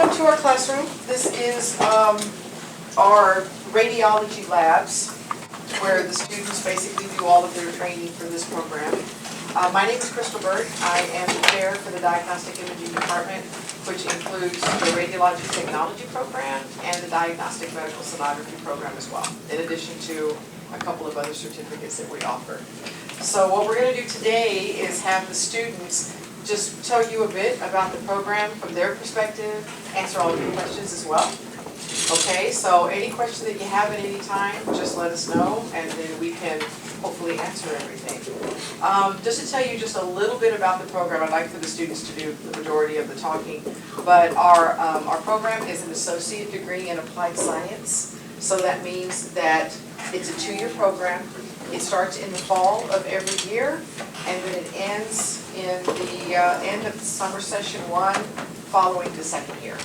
welcome to our classroom. This is our radiology labs, where the students basically do all of their training for this program. My name is Crystal Bird. I am the chair for the Diagnostic Imaging Department, which includes the Radiologic Technology Program and the Diagnostic Medical Sonography Program as well, in addition to a couple of other certificates that we offer. So what we're going to do today is have the students just tell you a bit about the program from their perspective, answer all of your questions as well. Okay, so any question that you have at any time, just let us know, and then we can hopefully answer everything. Just to tell you just a little bit about the program, I'd like for the students to do the majority of the talking, but our program is an associate degree in applied science, so that means that it's a 2-year program. It starts in the fall of every year, and then it ends in the end of summer session 1 following the second year.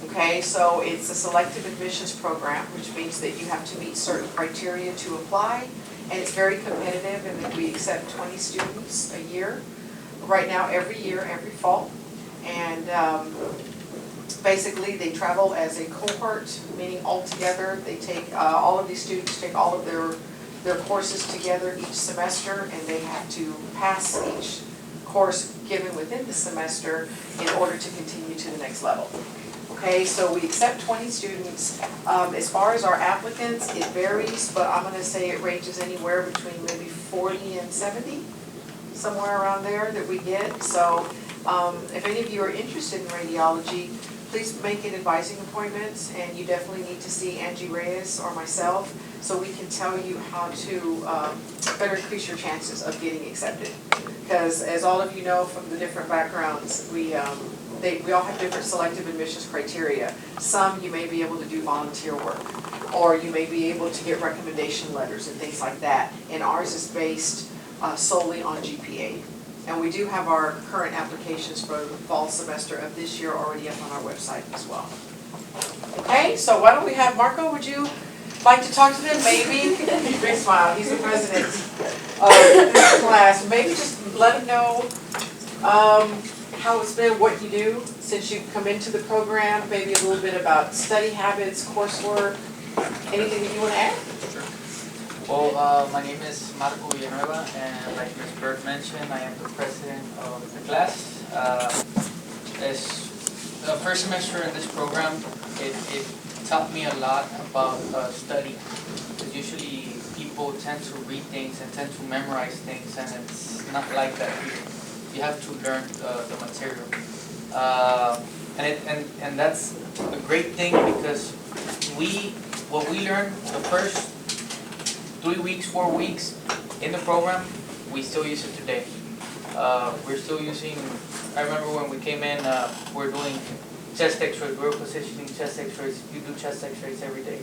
Okay, so it's a selective admissions program, which means that you have to meet certain criteria to apply, and it's very competitive in that we accept 20 students a year, right now every year, every fall, and basically they travel as a cohort, meaning all together. They take, all of these students take all of their courses together each semester, and they have to pass each course given within the semester in order to continue to the next level. Okay, so we accept 20 students. As far as our applicants, it varies, but I'm going to say it ranges anywhere between maybe 40 and 70, somewhere around there that we get. So if any of you are interested in radiology, please make an advising appointment, and you definitely need to see Angie Reyes or myself so we can tell you how to better increase your chances of getting accepted. Because as all of you know from the different backgrounds, we all have different selective admissions criteria. Some you may be able to do volunteer work, or you may be able to get recommendation letters and things like that. And ours is based solely on GPA. And we do have our current applications for the fall semester of this year already up on our website as well. Okay, so why don't we have Marco, would you like to talk to them? Maybe, big smile, he's the president of this class. Maybe just let them know how it's been, what you do since you've come into the program, maybe a little bit about study habits, coursework, anything that you want to add? Sure. Well, my name is Marco Villanueva, and like Ms. Bird mentioned, I am the president of the class. As the first semester in this program, it taught me a lot about study. Because usually people tend to read things and tend to memorize things, and it's not like that here. You have to learn the material. And that's a great thing, because what we learn the first 3 weeks, 4 weeks in the program, we still use it today. We're still using, I remember when we came in, we're doing chest x-rays, we're positioning chest x-rays. You do chest x-rays every day.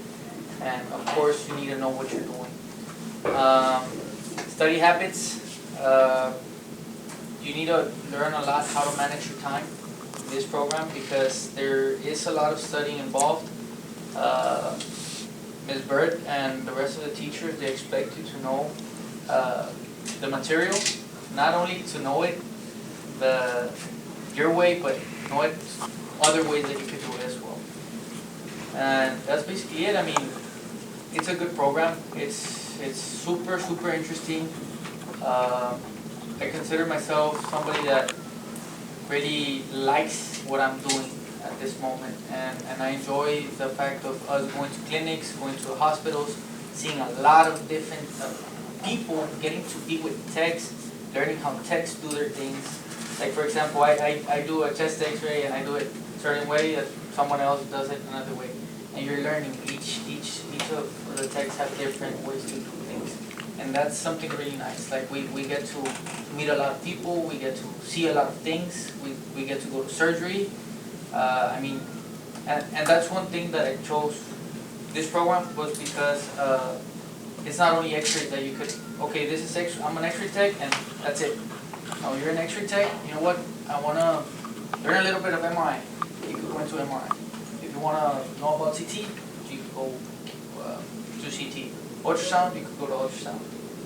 And of course, you need to know what you're doing. Study habits, you need to learn a lot how to manage your time in this program, because there is a lot of studying involved. Ms. Bird and the rest of the teachers, they expect you to know the material, not only to know it your way, but know it other ways that you could do it as well. And that's basically it. I mean, it's a good program. It's super, super interesting. I consider myself somebody that really likes what I'm doing at this moment, and I enjoy the fact of us going to clinics, going to hospitals, seeing a lot of different people, getting to be with techs, learning how techs do their things. Like for example, I do a chest x-ray and I do it a certain way, that someone else does it another way. And you're learning, each of the techs have different ways to do things. And that's something really nice. Like we get to meet a lot of people, we get to see a lot of things, we get to go to surgery. I mean, and that's one thing that I chose this program, was because it's not only x-rays that you could, okay, this is x-ray, I'm an x-ray tech and that's it. No, you're an x-ray tech, you know what, I want to learn a little bit of MRI. You could go into MRI. If you want to know about CT, you could go to CT. Ultrasound, you could go to ultrasound.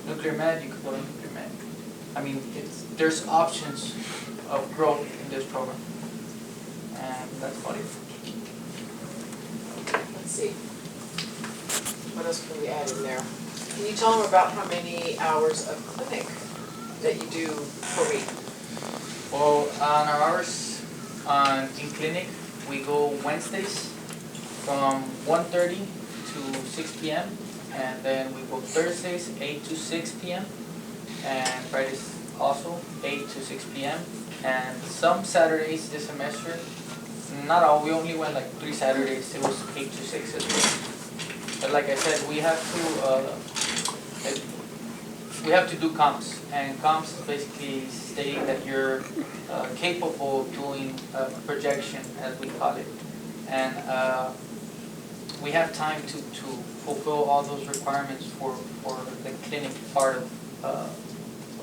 Nuclear med, you could go to nuclear med. I mean, there's options of growth in this program. And that's about it. see. What else can we add in there? Can you tell them about how many hours of clinic that you do per week? Well, on our hours in clinic, we go Wednesdays from 1:30 to 6 p.m. and then we go Thursdays 8 to 6 p.m. and Fridays also 8 to 6 p.m. and some Saturdays this semester, not all, we only went like 3 Saturdays, it was 8 to 6 as well. But like I said, we have to do comps, and comps basically stating that you're capable of doing projection, as we call it, and we have time to fulfill all those requirements for the clinic part of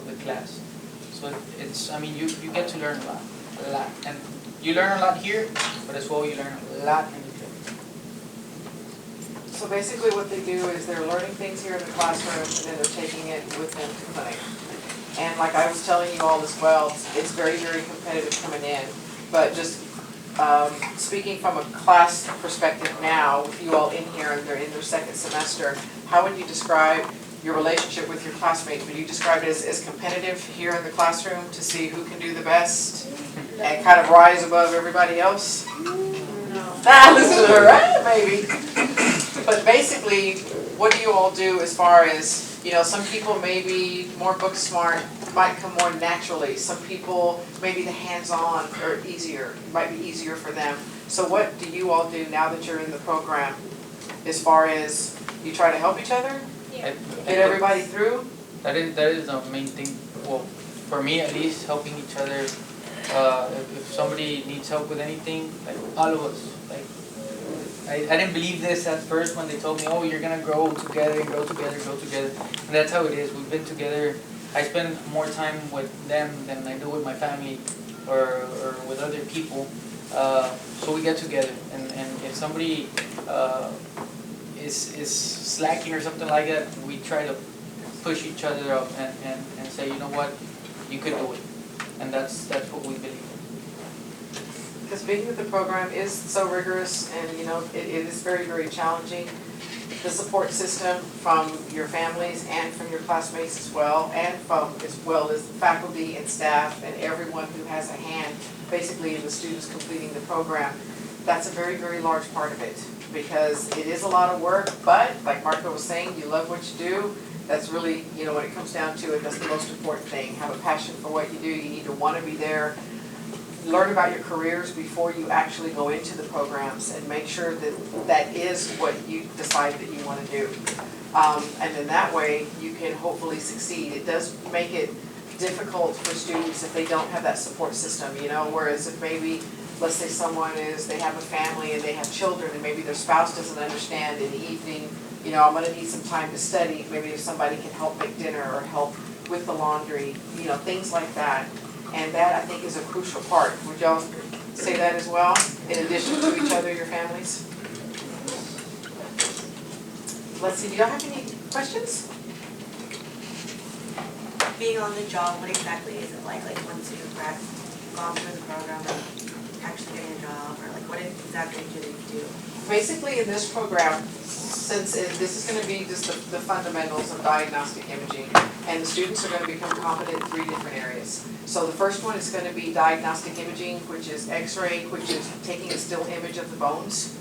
the class. So it's, I mean, you get to learn a lot, and you learn a lot here, but as well you learn a lot in the clinic. So basically what they do is they're learning things here in the classroom and then they're taking it with them to clinic. And like I was telling you all as well, it's very, very competitive coming in. But just speaking from a class perspective now, with you all in here and they're in their second semester, how would you describe your relationship with your classmates? Would you describe it as competitive here in the classroom to see who can do the best and kind of rise above everybody else? No. Listen to her, right? Maybe. But basically, what do you all do as far as, you know, some people may be more book smart, might come more naturally. Some people, maybe the hands-on are easier, might be easier for them. So what do you all do now that you're in the program as far as you try to help each other? Yeah. Get everybody through? That is the main thing. Well, for me at least, helping each other. If somebody needs help with anything, like all of us. Like I didn't believe this at first when they told me, oh, you're gonna grow together, grow together, grow together. And that's how it is. We've been together. I spend more time with them than I do with my family or with other people. So we get together, and if somebody is slacking or something like that, we try to push each other up and say, you know what, you could do it. And that's what we believe in. Because being with the program is so rigorous and, you know, it is very, very challenging. The support system from your families and from your classmates as well, and from as well as the faculty and staff and everyone who has a hand basically in the students completing the program, that's a very, very large part of it. Because it is a lot of work, but like Marco was saying, you love what you do. That's really, you know, when it comes down to it, that's the most important thing. Have a passion for what you do. You need to want to be there. Learn about your careers before you actually go into the programs and make sure that that is what you decide that you want to do. And then that way you can hopefully succeed. It does make it difficult for students if they don't have that support system, you know, whereas if maybe, let's say they have a family and they have children and maybe their spouse doesn't understand in the evening, you know, I'm going to need some time to study. Maybe if somebody can help make dinner or help with the laundry, you know, things like that. And that, I think, is a crucial part. Would y'all say that as well, in addition to each other, your families? Let's see, do y'all have any questions? Being on the job, what exactly is it like once you've gone through the program and actually getting a job, or like what exactly do they do? Basically, in this program, since this is going to be just the fundamentals of diagnostic imaging, and the students are going to become competent in 3 different areas. So the first one is going to be diagnostic imaging, which is X-ray, which is taking a still image of the bones.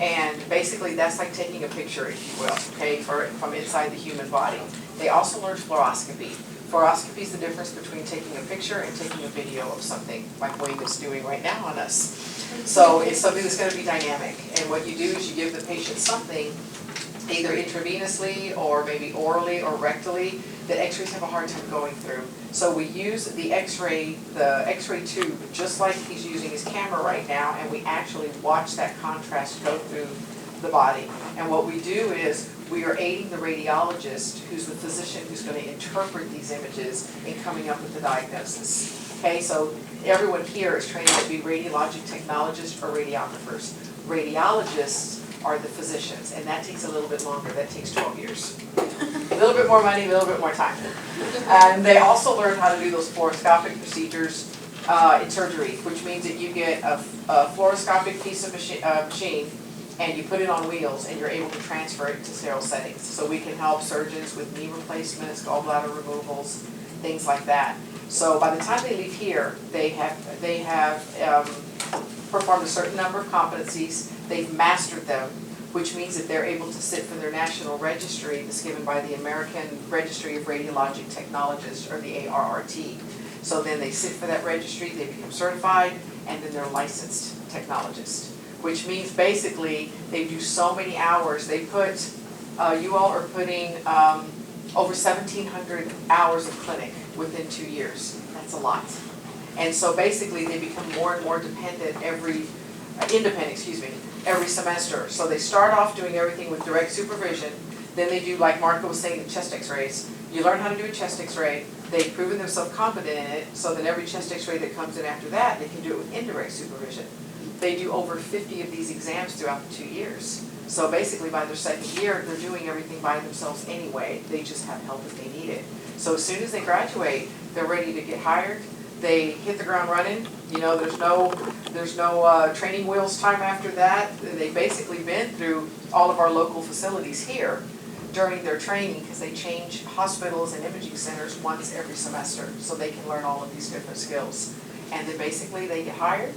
And basically that's like taking a picture, if you will, okay, from inside the human body. They also learn fluoroscopy. Fluoroscopy is the difference between taking a picture and taking a video of something, like Wayne is doing right now on us. So it's something that's going to be dynamic. And what you do is you give the patient something, either intravenously or maybe orally or rectally, that X-rays have a hard time going through. So we use the X-ray tube, just like he's using his camera right now, and we actually watch that contrast go through the body. And what we do is we are aiding the radiologist, who's the physician who's going to interpret these images in coming up with the diagnosis. Okay, so everyone here is trained to be radiologic technologists or radiographers. Radiologists are the physicians, and that takes a little bit longer. That takes 12 years. A little bit more money, a little bit more time. And they also learn how to do those fluoroscopic procedures in surgery, which means that you get a fluoroscopic piece of machine, and you put it on wheels, and you're able to transfer it to sterile settings. So we can help surgeons with knee replacements, gallbladder removals, things like that. So by the time they leave here, they have performed a certain number of competencies, they've mastered them, which means that they're able to sit for their national registry that's given by the American Registry of Radiologic Technologists, or the ARRT. So then they sit for that registry, they become certified, and then they're licensed technologists, which means basically they do so many hours. They put, you all are putting over 1,700 hours of clinic within 2 years. That's a lot. And so basically they become more and more independent every semester. So they start off doing everything with direct supervision. Then they do, like Marco was saying, the chest x-rays. You learn how to do a chest x-ray. They've proven themselves competent in it, so then every chest x-ray that comes in after that, they can do it with indirect supervision. They do over 50 of these exams throughout the 2 years. So basically by their second year, they're doing everything by themselves anyway. They just have help if they need it. So as soon as they graduate, they're ready to get hired. They hit the ground running. You know, there's no training wheels time after that. They've basically been through all of our local facilities here during their training, because they change hospitals and imaging centers once every semester, so they can learn all of these different skills. And then basically they get hired.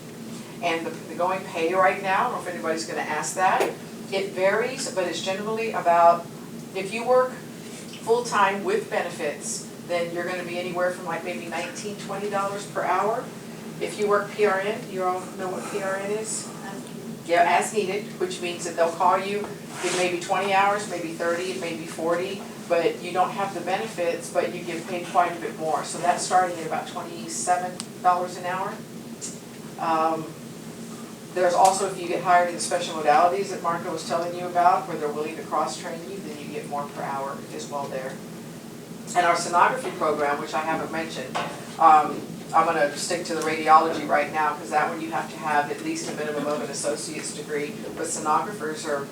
And the going pay right now, I don't know if anybody's going to ask that, it varies, but it's generally about, if you work full-time with benefits, then you're going to be anywhere from like maybe $19, $20 per hour. If you work PRN, you all know what PRN is? Yeah, as needed, which means that they'll call you, it may be 20 hours, maybe 30, it may be 40, but you don't have the benefits, but you get paid quite a bit more. So that's starting at about $27 an hour. There's also, if you get hired in the special modalities that Marco was telling you about, where they're willing to cross-train you, then you get more per hour as well there. And our sonography program, which I haven't mentioned, I'm going to stick to the radiology right now, because that one you have to have at least a minimum of an associate's degree. But sonographers are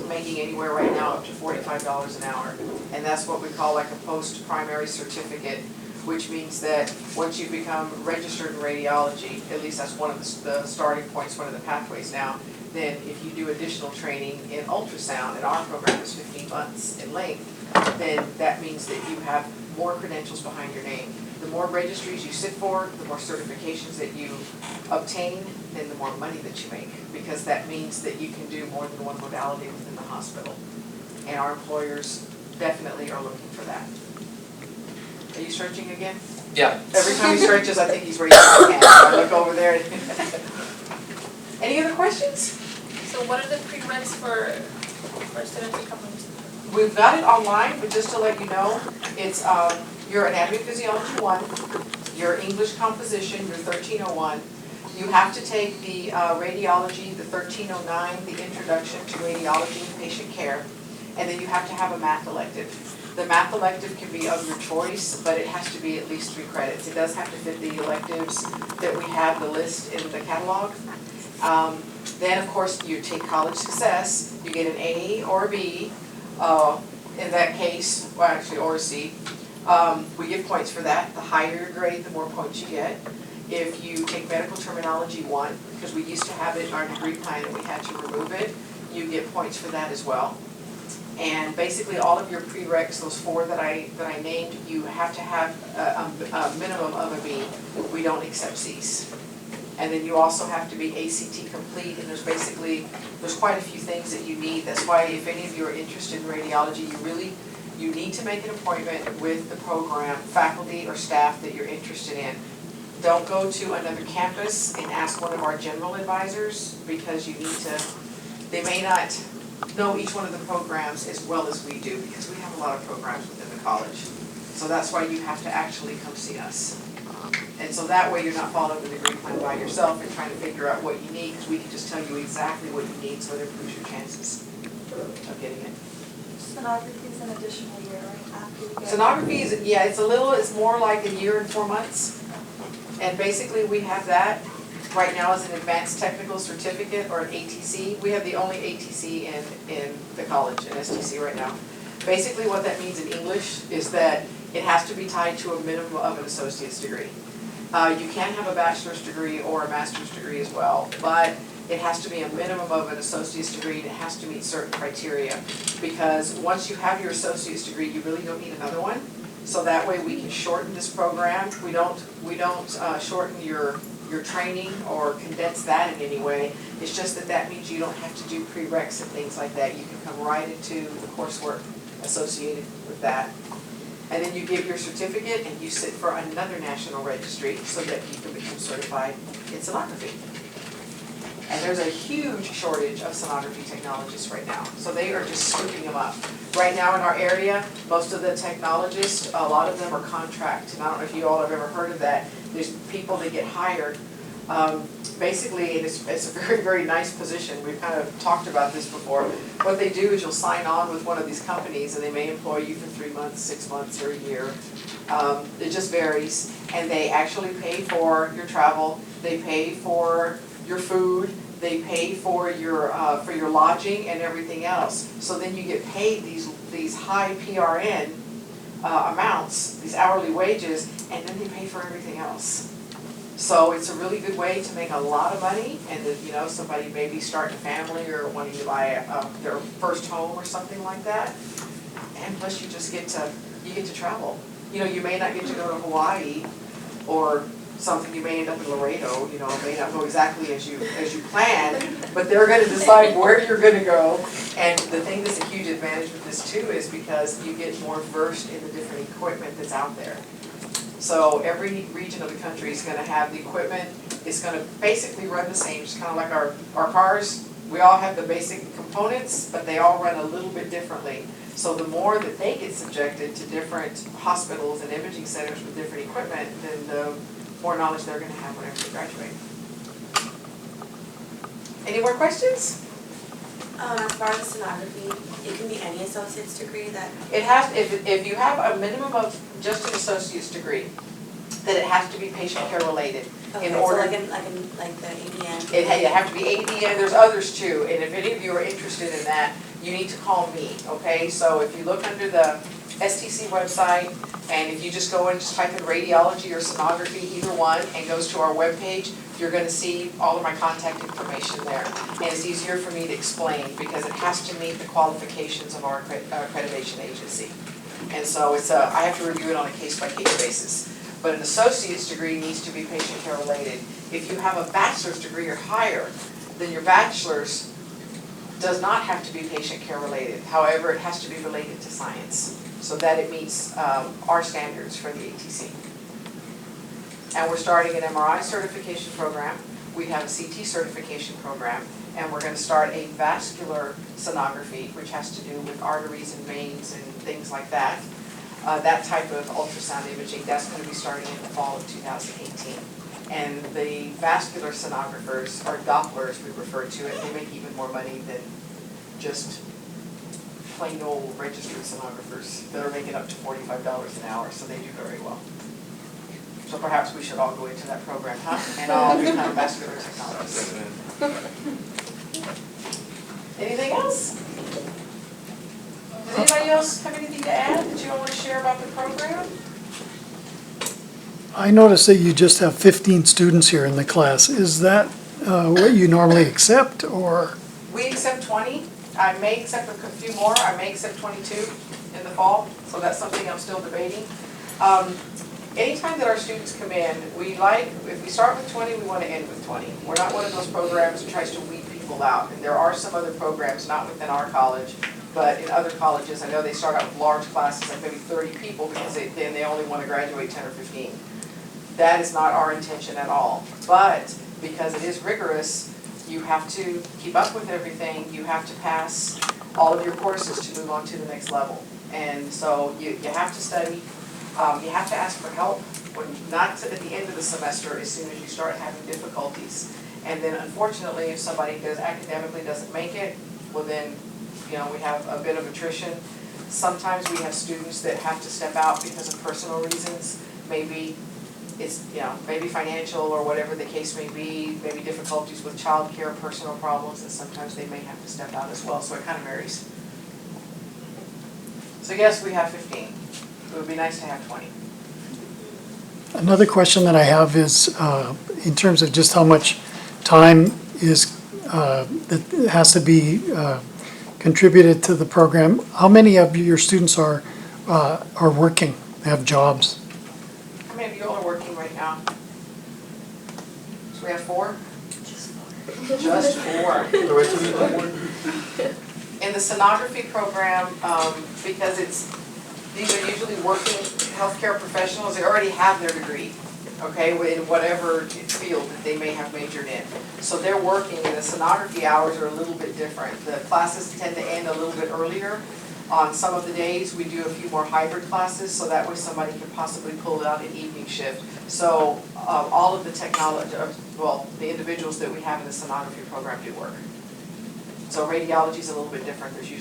making anywhere right now up to $45 an hour. And that's what we call like a post-primary certificate, which means that once you become registered in radiology, at least that's one of the starting points, one of the pathways now, then if you do additional training in ultrasound, and our program is 15 months in length, then that means that you have more credentials behind your name. The more registries you sit for, the more certifications that you obtain, then the more money that you make, because that means that you can do more than one modality within the hospital. And our employers definitely are looking for that. Are you stretching again? Yeah. Every time he stretches, I think he's raising his hand. So I look over there. Any other questions? So what are the prereqs for students to come in? We've got it online, but just to let you know, it's your anatomy physiology 1, your English composition, your 1301. You have to take the radiology, the 1309, the introduction to radiology and patient care, and then you have to have a math elective. The math elective can be of your choice, but it has to be at least 3 credits. It does have to fit the electives that we have the list in the catalog. Then, of course, you take college success. You get an A or a B. In that case, well, actually, or a C. We give points for that. The higher your grade, the more points you get. If you take medical terminology 1, because we used to have it in our degree plan and we had to remove it, you get points for that as well. And basically all of your prereqs, those 4 that I named, you have to have a minimum of a B. We don't accept C's. And then you also have to be ACT complete, and there's quite a few things that you need. That's why if any of you are interested in radiology, you need to make an appointment with the program, faculty or staff that you're interested in. Don't go to another campus and ask one of our general advisors, because they may not know each one of the programs as well as we do, because we have a lot of programs within the college. So that's why you have to actually come see us. And so that way you're not following the degree plan by yourself and trying to figure out what you need, because we can just tell you exactly what you need, so it improves your chances of getting it. Sonography is an additional year, right, after you get Sonography is, yeah, it's more like a year and 4 months. And basically we have that right now as an advanced technical certificate, or an ATC. We have the only ATC in the college, an STC right now. Basically what that means in English is that it has to be tied to a minimum of an associate's degree. You can have a bachelor's degree or a master's degree as well, but it has to be a minimum of an associate's degree, and it has to meet certain criteria. Because once you have your associate's degree, you really don't need another one. So that way we can shorten this program. We don't shorten your training or condense that in any way. It's just that means you don't have to do prereqs and things like that. You can come right into the coursework associated with that. And then you give your certificate and you sit for another national registry so that you can become certified in sonography. And there's a huge shortage of sonography technologists right now. So they are just scooping them up. Right now in our area, most of the technologists, a lot of them are contract. And I don't know if you all have ever heard of that. There's people that get hired. Basically, it's a very, very nice position. We've kind of talked about this before. What they do is you'll sign on with one of these companies and they may employ you for 3 months, 6 months, or a year. It just varies. And they actually pay for your travel. They pay for your food. They pay for your lodging and everything else. So then you get paid these high PRN amounts, these hourly wages, and then they pay for everything else. So it's a really good way to make a lot of money, and that, somebody maybe starting a family or wanting to buy their first home or something like that. And plus you just get to travel. You may not get to go to Hawaii or something, you may end up in Laredo, it may not go exactly as you plan, but they're going to decide where you're going to go. And the thing that's a huge advantage with this too is because you get more versed in the different equipment that's out there. So every region of the country is going to have the equipment. It's going to basically run the same, just kind of like our cars. We all have the basic components, but they all run a little bit differently. So the more that they get subjected to different hospitals and imaging centers with different equipment, then the more knowledge they're going to have whenever they graduate. Any more questions? As far as sonography, it can be any associate's degree that. It has, if you have a minimum of just an associate's degree, then it has to be patient care related. Okay, In order, so like the ADN. you have to be ADN, there's others too, and if any of you are interested in that, you need to call me, okay? So if you look under the STC website, and if you just go and just type in radiology or sonography, either one, and goes to our webpage, you're going to see all of my contact information there. And it's easier for me to explain because it has to meet the qualifications of our accreditation agency. And so I have to review it on a case-by-case basis. But an associate's degree needs to be patient care related. If you have a bachelor's degree or higher, then your bachelor's does not have to be patient care related. However, it has to be related to science so that it meets our standards for the ATC. And we're starting an MRI certification program. We have a CT certification program, and we're going to start a vascular sonography, which has to do with arteries and veins and things like that. That type of ultrasound imaging, that's going to be starting in the fall of 2018. And the vascular sonographers, or Dopplers we refer to it, they make even more money than just plain old registered sonographers that are making up to $45 an hour, so they do very well. So perhaps we should all go into that program, huh? And all become vascular technologists. Anything else? Does anybody else have anything to add that you want to share about the program? I noticed that you just have 15 students here in the class. Is that what you normally accept, or? We accept 20. I may accept a few more. I may accept 22 in the fall, so that's something I'm still debating. Anytime that our students come in, if we start with 20, we want to end with 20. We're not one of those programs that tries to weed people out. And there are some other programs, not within our college, but in other colleges. I know they start out with large classes, like maybe 30 people, because then they only want to graduate 10 or 15. That is not our intention at all. But because it is rigorous, you have to keep up with everything. You have to pass all of your courses to move on to the next level. And so you have to study. You have to ask for help, not at the end of the semester, as soon as you start having difficulties. And then unfortunately, if somebody academically doesn't make it, well then, we have a bit of attrition. Sometimes we have students that have to step out because of personal reasons. Maybe it's, maybe financial or whatever the case may be, maybe difficulties with childcare, personal problems, and sometimes they may have to step out as well, so it kind of varies. So yes, we have 15. It would be nice to have 20. Another question that I have is in terms of just how much time is that has to be contributed to the program. How many of your students are working, have jobs? How many of you all are working right now? So we have 4? Just 4. The rest of you don't work? In the sonography program, because these are usually working healthcare professionals, they already have their degree, okay, in whatever field that they may have majored in. So they're working, and the sonography hours are a little bit different. The classes tend to end a little bit earlier. On some of the days, we do a few more hybrid classes, so that way somebody can possibly pull out an evening shift. So all of the technology, the individuals that we have in the sonography program do work. So radiology is a little bit different. There's usually